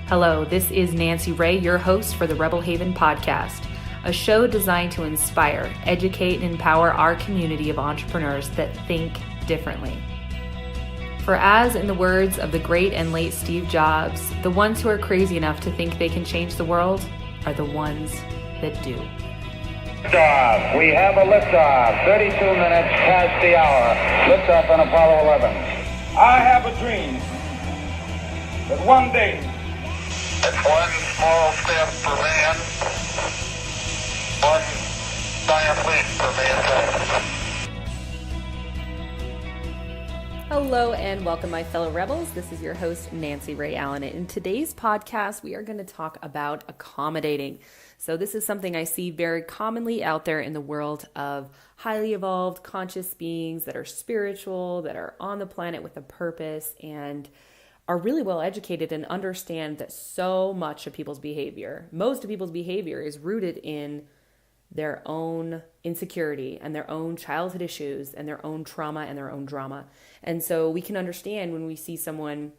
Hello, this is Nancy Ray, your host for the Rebel Haven podcast, a show designed to inspire, educate, and empower our community of entrepreneurs that think differently. For as in the words of the great and late Steve Jobs, the ones who are crazy enough to think they can change the world are the ones that do. Liftoff. We have a liftoff. 32 minutes past the hour. Liftoff on Apollo 11. I have a dream that one day it's one small step for man, one giant leap for mankind. Hello and welcome, my fellow rebels. This is your host, Nancy Ray Allen. In today's podcast, we are going to talk about accommodating. So this is something I see very commonly out there in the world of highly evolved, conscious beings that are spiritual, that are on the planet with a purpose, and are really well educated and understand that so much of people's behavior, most of people's behavior is rooted in their own insecurity and their own childhood issues and their own trauma and their own drama. And so we can understand when we see someone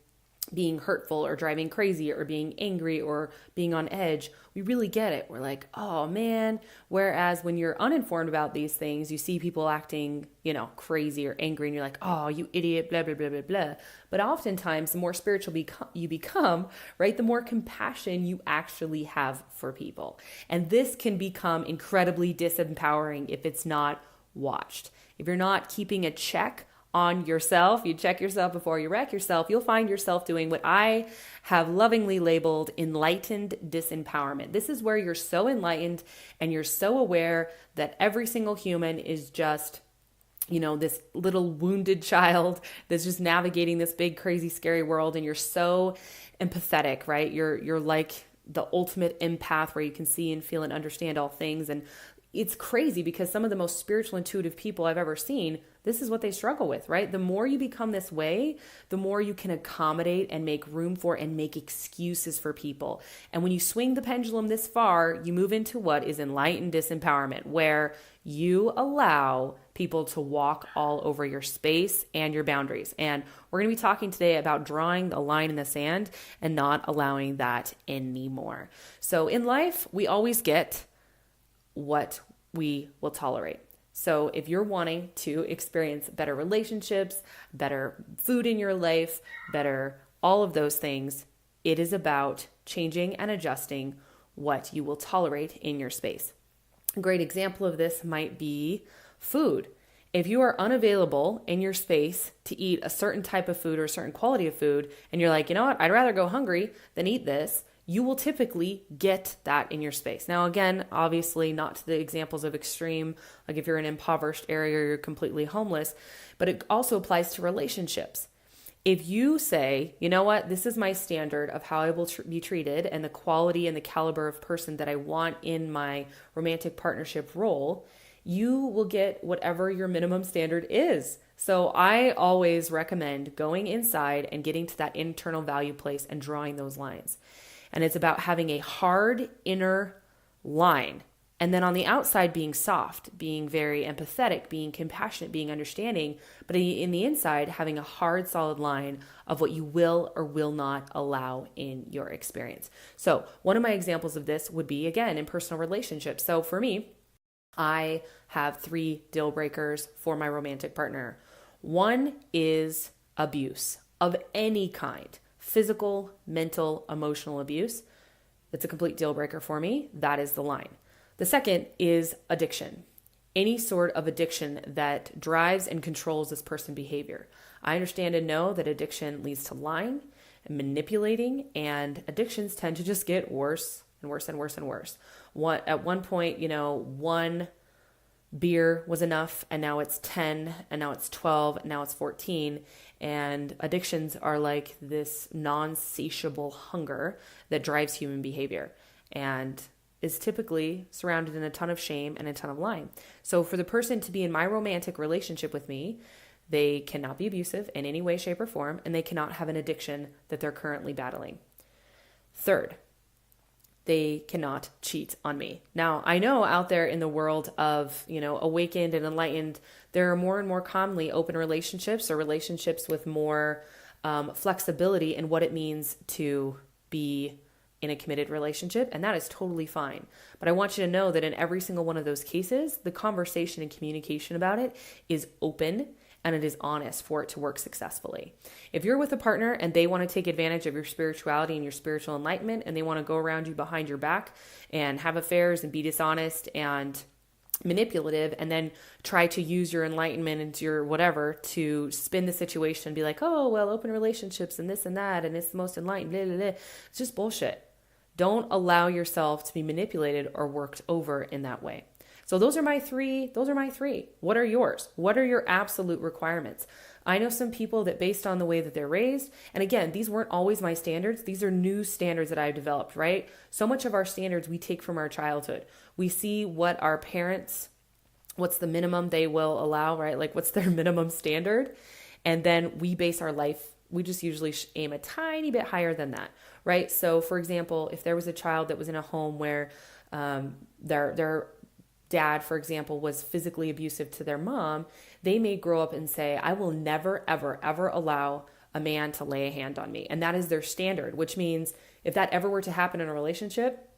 being hurtful or driving crazy or being angry or being on edge, we really get it. We're like, oh man. Whereas when you're uninformed about these things, you see people acting, crazy or angry and you're like, oh, you idiot, blah, blah, blah, blah, blah. But oftentimes the more spiritual you become, right, the more compassion you actually have for people. And this can become incredibly disempowering if it's not watched. If you're not keeping a check on yourself, you check yourself before you wreck yourself, you'll find yourself doing what I have lovingly labeled enlightened disempowerment. This is where you're so enlightened and you're so aware that every single human is just, this little wounded child that's just navigating this big, crazy, scary world. And you're so empathetic, right? You're like the ultimate empath where you can see and feel and understand all things. And it's crazy because some of the most spiritual, intuitive people I've ever seen, this is what they struggle with, right? The more you become this way, the more you can accommodate and make room for and make excuses for people. And when you swing the pendulum this far, you move into what is enlightened disempowerment, where you allow people to walk all over your space and your boundaries. And we're going to be talking today about drawing a line in the sand and not allowing that anymore. So in life, we always get what we will tolerate. So if you're wanting to experience better relationships, better food in your life, better all of those things, it is about changing and adjusting what you will tolerate in your space. A great example of this might be food. If you are unavailable in your space to eat a certain type of food or a certain quality of food, and you're like, you know what, I'd rather go hungry than eat this, you will typically get that in your space. Now, again, obviously not to the examples of extreme, like if you're in an impoverished area or you're completely homeless, but it also applies to relationships. If you say, you know what, this is my standard of how I will be treated and the quality and the caliber of person that I want in my romantic partnership role, you will get whatever your minimum standard is. So I always recommend going inside and getting to that internal value place and drawing those lines. And it's about having a hard inner line. And then on the outside, being soft, being very empathetic, being compassionate, being understanding. But in the inside, having a hard, solid line of what you will or will not allow in your experience. So one of my examples of this would be, again, in personal relationships. So for me, I have 3 deal breakers for my romantic partner. One is abuse of any kind. Physical, mental, emotional abuse. That's a complete deal breaker for me. That is the line. The second is addiction. Any sort of addiction that drives and controls this person's behavior. I understand and know that addiction leads to lying and manipulating, and addictions tend to just get worse and worse and worse and worse. At one point, one beer was enough, and now it's 10, and now it's 12, and now it's 14. And addictions are like this non-satiable hunger that drives human behavior and is typically surrounded in a ton of shame and a ton of lying. So for the person to be in my romantic relationship with me, they cannot be abusive in any way, shape, or form, and they cannot have an addiction that they're currently battling. Third, they cannot cheat on me. Now, I know out there in the world of, awakened and enlightened, there are more and more commonly open relationships or relationships with more flexibility in what it means to be in a committed relationship, and that is totally fine. But I want you to know that in every single one of those cases, the conversation and communication about it is open and it is honest for it to work successfully. If you're with a partner and they want to take advantage of your spirituality and your spiritual enlightenment, and they want to go around you behind your back and have affairs and be dishonest and manipulative, and then try to use your enlightenment and your whatever to spin the situation and be like, oh, well, open relationships and this and that, and it's the most enlightened, blah, blah, blah. It's just bullshit. Don't allow yourself to be manipulated or worked over in that way. So those are my three. What are yours? What are your absolute requirements? I know some people that based on the way that they're raised, and again, these weren't always my standards. These are new standards that I've developed, right? So much of our standards we take from our childhood. We see what our parents, what's the minimum they will allow, right? Like what's their minimum standard? And then we base our life, we just usually aim a tiny bit higher than that, right? So for example, if there was a child that was in a home where their dad, for example, was physically abusive to their mom, they may grow up and say, I will never, ever, ever allow a man to lay a hand on me. And that is their standard, which means if that ever were to happen in a relationship,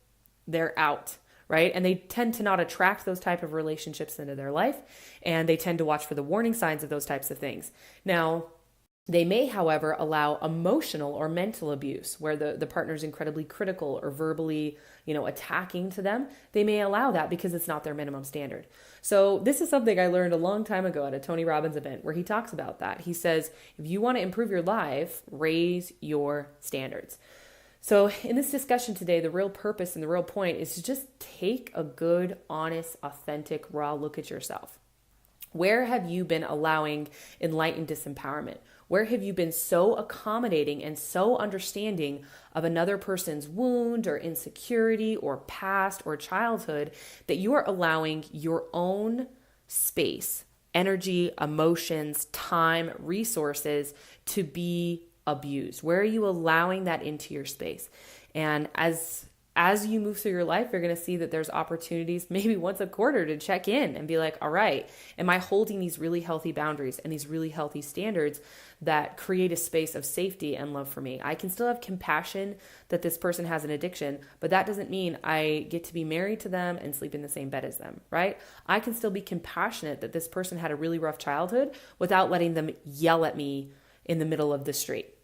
they're out, right? And they tend to not attract those type of relationships into their life, and they tend to watch for the warning signs of those types of things. Now, they may, however, allow emotional or mental abuse where the partner is incredibly critical or verbally, attacking to them. They may allow that because it's not their minimum standard. So this is something I learned a long time ago at a Tony Robbins event where he talks about that. He says, if you want to improve your life, raise your standards. So in this discussion today, the real purpose and the real point is to just take a good, honest, authentic, raw look at yourself. Where have you been allowing enlightened disempowerment? Where have you been so accommodating and so understanding of another person's wound or insecurity or past or childhood that you are allowing your own space, energy, emotions, time, resources to be abused? Where are you allowing that into your space? And as you move through your life, you're going to see that there's opportunities maybe once a quarter to check in and be like, all right, am I holding these really healthy boundaries and these really healthy standards that create a space of safety and love for me? I can still have compassion that this person has an addiction, but that doesn't mean I get to be married to them and sleep in the same bed as them, right? I can still be compassionate that this person had a really rough childhood without letting them yell at me in the middle of the street.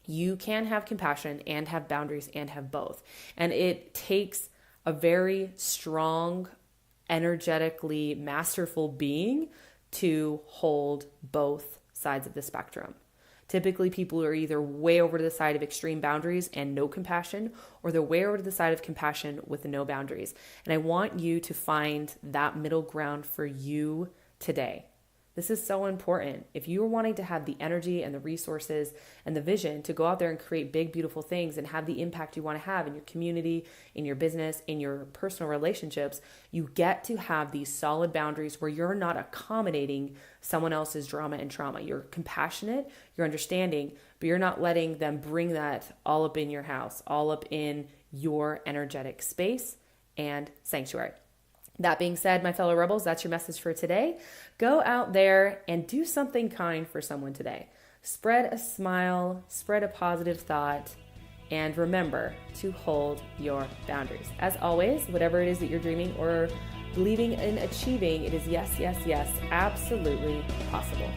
You can have compassion and have boundaries and have both. And it takes a very strong, energetically masterful being to hold both sides of the spectrum. Typically, people are either way over to the side of extreme boundaries and no compassion, or they're way over to the side of compassion with no boundaries. And I want you to find that middle ground for you today. This is so important. If you are wanting to have the energy and the resources and the vision to go out there and create big, beautiful things and have the impact you want to have in your community, in your business, in your personal relationships, you get to have these solid boundaries where you're not accommodating someone else's drama and trauma. You're compassionate, you're understanding, but you're not letting them bring that all up in your house, all up in your energetic space and sanctuary. That being said, my fellow rebels, that's your message for today. Go out there and do something kind for someone today. Spread a smile, spread a positive thought, and remember to hold your boundaries. As always, whatever it is that you're dreaming or believing in achieving, it is yes, yes, yes, absolutely possible.